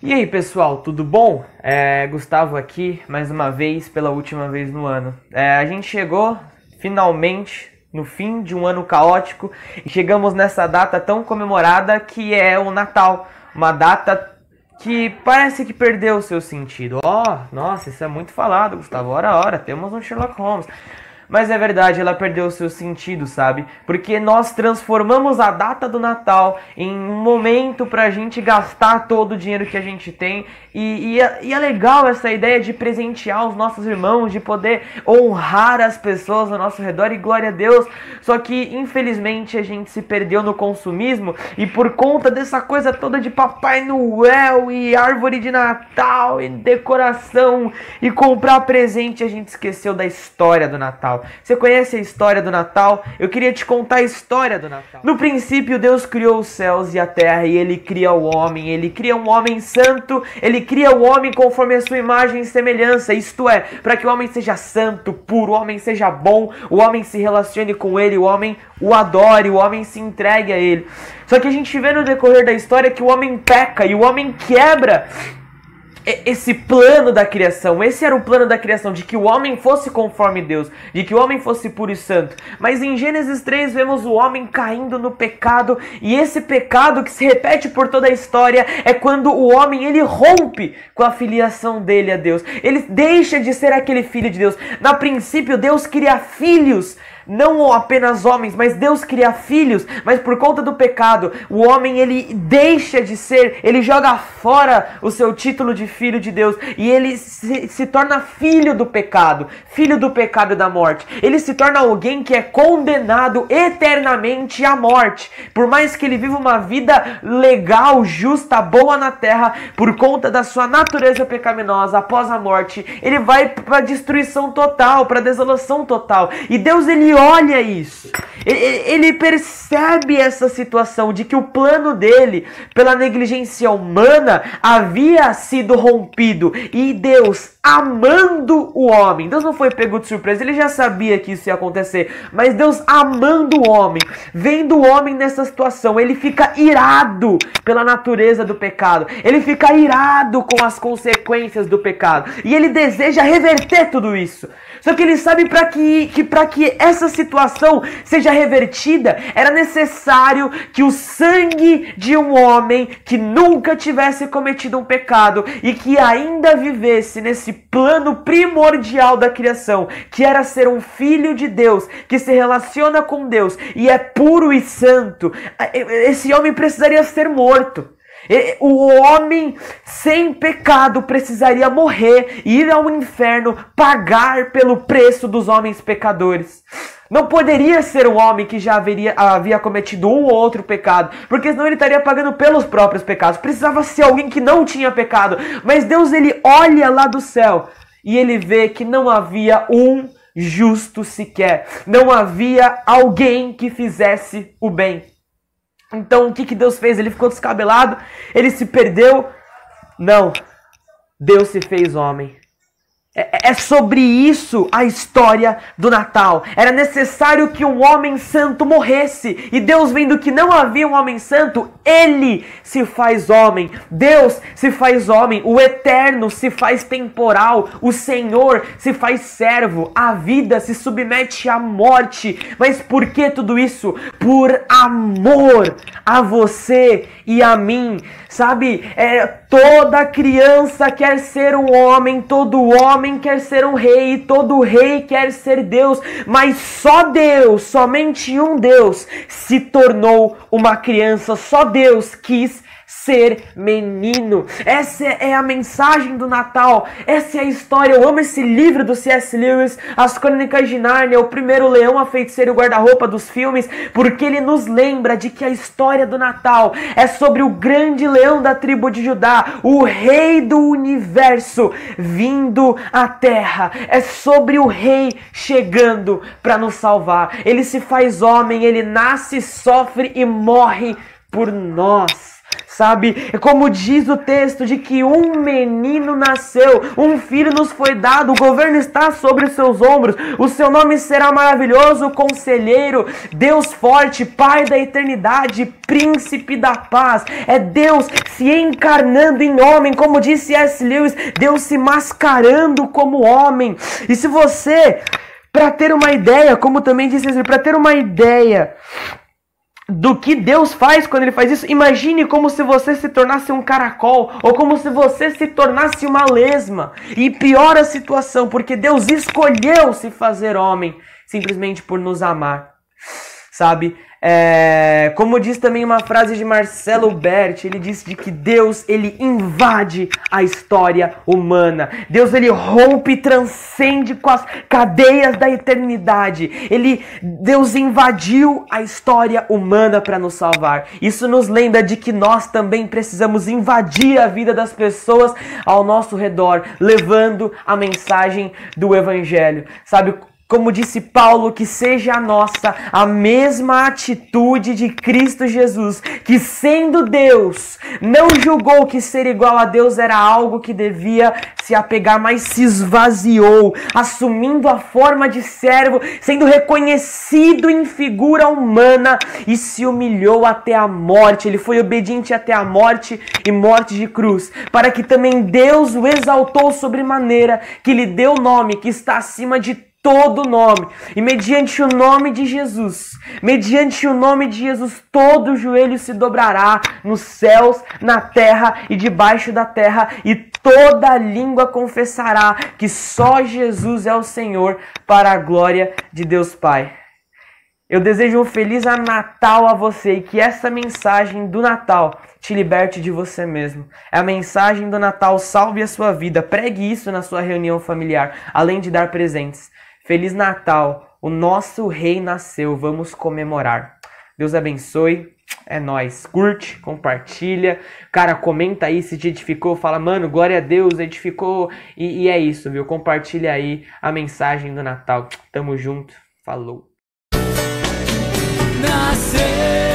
E aí pessoal, tudo bom? Gustavo aqui, mais uma vez, pela última vez no ano. A gente chegou finalmente no fim de um ano caótico e chegamos nessa data tão comemorada que é o Natal. Uma data que parece que perdeu o seu sentido. Nossa, isso é muito falado, Gustavo. Ora, temos um Sherlock Holmes. Mas é verdade, ela perdeu o seu sentido, sabe? Porque nós transformamos a data do Natal em um momento pra gente gastar todo o dinheiro que a gente tem. E é legal essa ideia de presentear os nossos irmãos, de poder honrar as pessoas ao nosso redor, e glória a Deus. Só que, infelizmente, a gente se perdeu no consumismo, e por conta dessa coisa toda de Papai Noel e árvore de Natal e decoração e comprar presente, a gente esqueceu da história do Natal. Você conhece a história do Natal? Eu queria te contar a história do Natal. No princípio, Deus criou os céus e a terra, e Ele cria o homem. Ele cria um homem santo, Ele cria o homem conforme a sua imagem e semelhança. Isto é, para que o homem seja santo, puro, o homem seja bom, o homem se relacione com Ele, o homem o adore, o homem se entregue a Ele. Só que a gente vê no decorrer da história que o homem peca e o homem quebra esse plano da criação. Esse era o plano da criação, de que o homem fosse conforme Deus, de que o homem fosse puro e santo. Mas em Gênesis 3 vemos o homem caindo no pecado, e esse pecado que se repete por toda a história é quando o homem ele rompe com a filiação dele a Deus. Ele deixa de ser aquele filho de Deus. Na princípio, Deus cria filhos, não apenas homens, mas Deus cria filhos, mas por conta do pecado, o homem ele deixa de ser, ele joga fora o seu título de filho de Deus, e ele se torna filho do pecado e da morte. Ele se torna alguém que é condenado eternamente à morte. Por mais que ele viva uma vida legal, justa, boa na terra, por conta da sua natureza pecaminosa, após a morte, ele vai para a destruição total, para a desolação total. E Deus ele olha isso, ele percebe essa situação de que o plano dele, pela negligência humana, havia sido rompido. E Deus, amando o homem, Deus não foi pego de surpresa, ele já sabia que isso ia acontecer, mas Deus amando o homem, vendo o homem nessa situação, ele fica irado pela natureza do pecado, ele fica irado com as consequências do pecado, e ele deseja reverter tudo isso. Só que ele sabe para que essa situação seja revertida, era necessário que o sangue de um homem que nunca tivesse cometido um pecado e que ainda vivesse nesse plano primordial da criação, que era ser um filho de Deus, que se relaciona com Deus e é puro e santo, esse homem precisaria ser morto. O homem sem pecado precisaria morrer, ir ao inferno, pagar pelo preço dos homens pecadores. Não poderia ser um homem que já havia cometido um ou outro pecado, porque senão ele estaria pagando pelos próprios pecados. Precisava ser alguém que não tinha pecado. Mas Deus ele olha lá do céu e ele vê que não havia um justo sequer. Não havia alguém que fizesse o bem. Então o que Deus fez? Ele ficou descabelado? Ele se perdeu? Não. Deus se fez homem. É sobre isso a história do Natal. Era necessário que um homem santo morresse. E Deus, vendo que não havia um homem santo, Ele se faz homem. Deus se faz homem. O eterno se faz temporal. O Senhor se faz servo. A vida se submete à morte. Mas por que tudo isso? Por amor a você e a mim. Sabe, toda criança quer ser um homem, todo homem quer ser um rei, e todo rei quer ser Deus, mas só Deus, somente um Deus, se tornou uma criança, só Deus quis ser menino. Essa é a mensagem do Natal, essa é a história. Eu amo esse livro do C.S. Lewis, As Crônicas de Nárnia, o primeiro leão, a feiticeira e o guarda-roupa dos filmes, porque ele nos lembra de que a história do Natal é sobre o grande leão da tribo de Judá, o rei do universo vindo à terra. É sobre o rei chegando para nos salvar. Ele se faz homem, ele nasce, sofre e morre por nós. sabe? É como diz o texto de que um menino nasceu, um filho nos foi dado, o governo está sobre os seus ombros, o seu nome será maravilhoso, conselheiro, Deus forte, Pai da eternidade, príncipe da paz. É Deus se encarnando em homem, como disse C.S. Lewis, Deus se mascarando como homem. E se você, para ter uma ideia, como também disse, para ter uma ideia do que Deus faz quando Ele faz isso, imagine como se você se tornasse um caracol, ou como se você se tornasse uma lesma. E piora a situação, porque Deus escolheu se fazer homem, simplesmente por nos amar, sabe? Como diz também uma frase de Marcelo Berti, ele diz de que Deus, ele invade a história humana. Deus, ele rompe e transcende com as cadeias da eternidade. Deus invadiu a história humana para nos salvar. Isso nos lembra de que nós também precisamos invadir a vida das pessoas ao nosso redor, levando a mensagem do Evangelho. Sabe, como disse Paulo, que seja a nossa a mesma atitude de Cristo Jesus, que sendo Deus, não julgou que ser igual a Deus era algo que devia se apegar, mas se esvaziou, assumindo a forma de servo, sendo reconhecido em figura humana e se humilhou até a morte. Ele foi obediente até a morte e morte de cruz, para que também Deus o exaltou sobremaneira, que lhe deu o nome que está acima de todo nome, e mediante o nome de Jesus, todo joelho se dobrará nos céus, na terra e debaixo da terra, e toda língua confessará que só Jesus é o Senhor, para a glória de Deus Pai. Eu desejo um feliz Natal a você e que essa mensagem do Natal te liberte de você mesmo. A mensagem do Natal salve a sua vida. Pregue isso na sua reunião familiar, além de dar presentes. Feliz Natal, o nosso rei nasceu, vamos comemorar. Deus abençoe, é nóis. Curte, compartilha, cara, comenta aí se te edificou, fala, mano, glória a Deus, edificou, e é isso, viu? Compartilha aí a mensagem do Natal. Tamo junto, falou. Nasceu.